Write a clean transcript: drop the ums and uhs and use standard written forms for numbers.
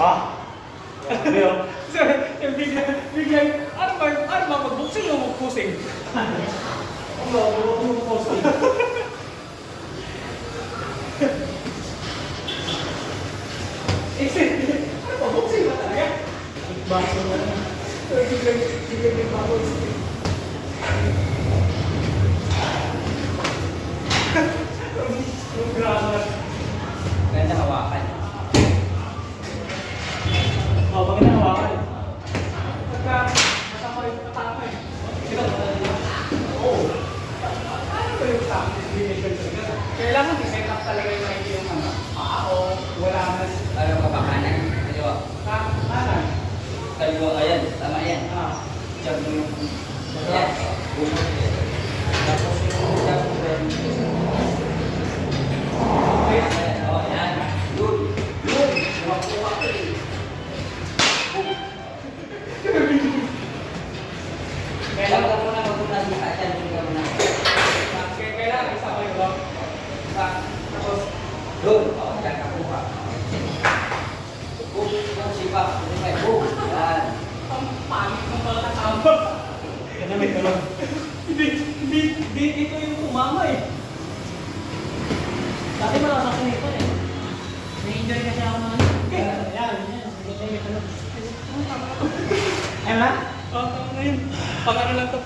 Grabe oh. So, yung biglang, ano ba, mag-boxing o mag-pusing? Ano, mag-posting. Ano ba, boxing ba talaga? Kickboxing na lang. So, biglang mag-boxing. Grabe. Ganda hawakan. Pag hinahawakan. Pagka, masama yung patama eh. Oo. Ano ba yung tama? Kailangan i-set up talaga yung idea yung ano. O wala na. Ano ka ba kanan? Kaliwa. Kanan. Kaliwa, ayan. Tama yan. Jab mo yung... Ayan. Tapos yung jab mo yung... Ayan. O, ayan. Yun. Yun. Kuha ko eh. Huwag ka muna, huwag muna di ka dyan. Huwag ka muna. Kailangan isama yung lock. Tapos, doon. O, dyan ka kuha. Boom. Yung sipa. Boom. Yan. Ang pangit ng mga kasama. Kanamit ka lang. Hindi ito yung umama eh. Dati malakas ako nito eh. Na-enjoy kasi ako ng ano. Yan, yan. Sige, sige, ano. Ang tama. Ayun na? Tama na yun. Pang ano lang to.